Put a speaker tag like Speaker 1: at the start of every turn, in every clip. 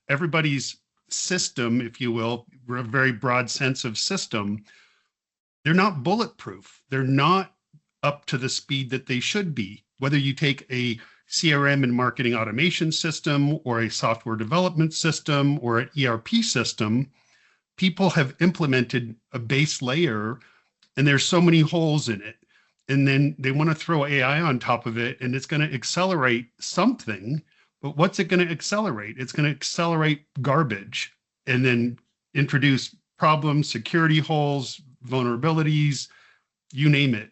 Speaker 1: everybody's system, if you will, a very broad sense of system, they're not bulletproof. They're not up to the speed that they should be. Whether you take a CRM and marketing automation system or a software development system or an ERP system, people have implemented a base layer and there's so many holes in it. And then they want to throw AI on top of it and it's going to accelerate something. But what's it going to accelerate? It's going to accelerate garbage and then introduce problems, security holes, vulnerabilities, you name it.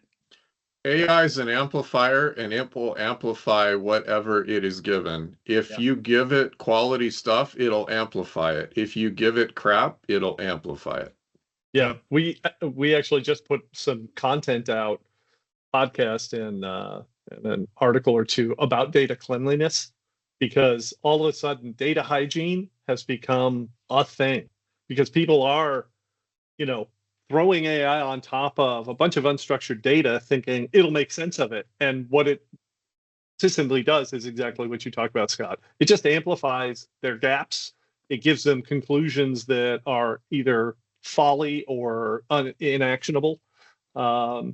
Speaker 2: AI is an amplifier, and it will amplify whatever it is given. If you give it quality stuff, it'll amplify it. If you give it crap, it'll amplify it.
Speaker 3: Yeah, we actually just put some content out, podcast and an article or two about data cleanliness, because all of a sudden data hygiene has become a thing because people are, throwing AI on top of a bunch of unstructured data thinking it'll make sense of it. And what it consistently does is exactly what you talked about, Scott. It just amplifies their gaps. It gives them conclusions that are either folly or inactionable. So,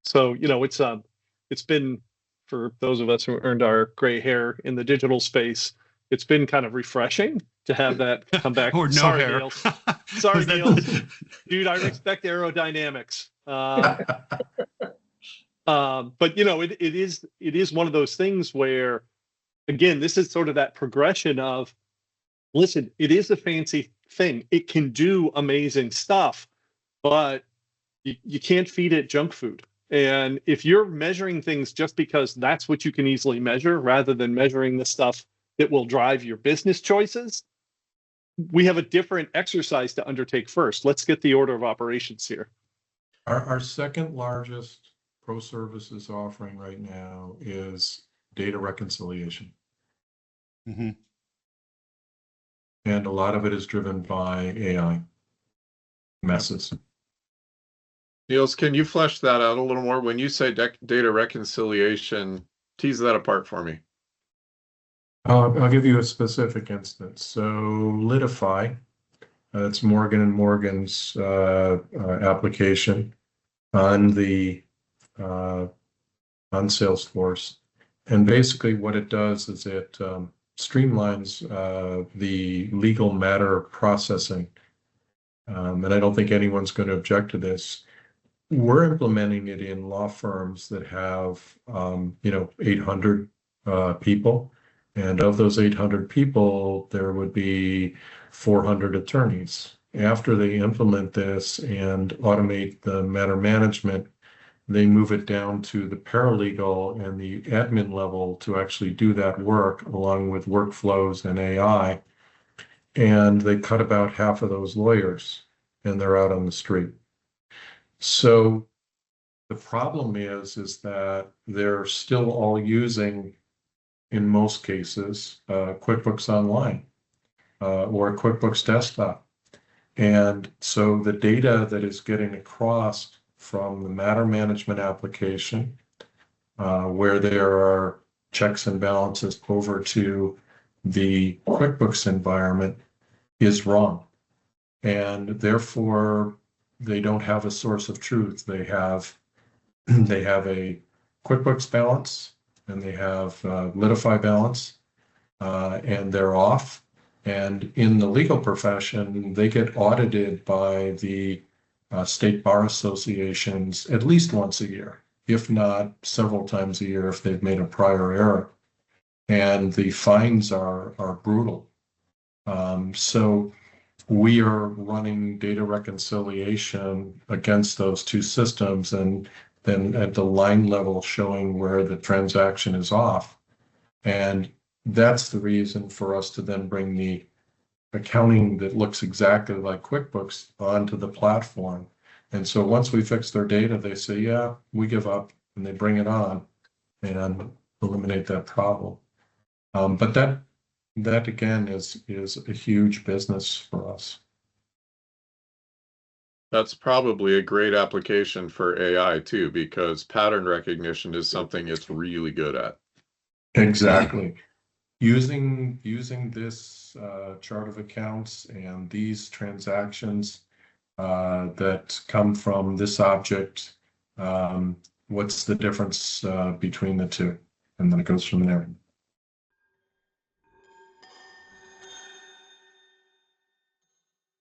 Speaker 3: it's been, for those of us who earned our gray hair in the digital space, it's been kind of refreshing to have that come back.
Speaker 1: Or no
Speaker 3: Sorry,
Speaker 1: hair.
Speaker 3: Niels. Sorry, Niels. Dude, I respect aerodynamics. But it is one of those things where, again, this is sort of that progression of, listen, it is a fancy thing. It can do amazing stuff, but you can't feed it junk food. And if you're measuring things just because that's what you can easily measure, rather than measuring the stuff that will drive your business choices, we have a different exercise to undertake first. Let's get the order of operations here.
Speaker 4: Our second largest pro services offering right now is data reconciliation.
Speaker 1: Mm-hmm.
Speaker 4: And a lot of it is driven by AI messes.
Speaker 2: Niels, can you flesh that out a little more? When you say data reconciliation, tease that apart for me.
Speaker 4: I'll give you a specific instance. So Litify, it's Morgan & Morgan's application on Salesforce. And basically what it does is it streamlines the legal matter processing. And I don't think anyone's going to object to this. We're implementing it in law firms that have, 800 people. And of those 800 people, there would be 400 attorneys. After they implement this and automate the matter management, they move it down to the paralegal and the admin level to actually do that work along with workflows and AI. And they cut about half of those lawyers and they're out on the street. So the problem is that they're still all using, in most cases, QuickBooks Online or QuickBooks Desktop. And so the data that is getting across from the matter management application, where there are checks and balances over to the QuickBooks environment, is wrong. And therefore, they don't have a source of truth. They have a QuickBooks balance and they have Litify balance, and they're off. And in the legal profession, they get audited by the state bar associations at least once a year, if not several times a year if they've made a prior error. And the fines are brutal. So we are running data reconciliation against those two systems and then at the line level showing where the transaction is off. And that's the reason for us to then bring the accounting that looks exactly like QuickBooks onto the platform. And so once we fix their data, they say, yeah, we give up, and they bring it on and eliminate that problem. But that again is a huge business for us.
Speaker 2: That's probably a great application for AI too, because pattern recognition is something it's really good at.
Speaker 4: Exactly. Using this this chart of accounts and these transactions that come from this object, what's the difference between the two? And then it goes from there.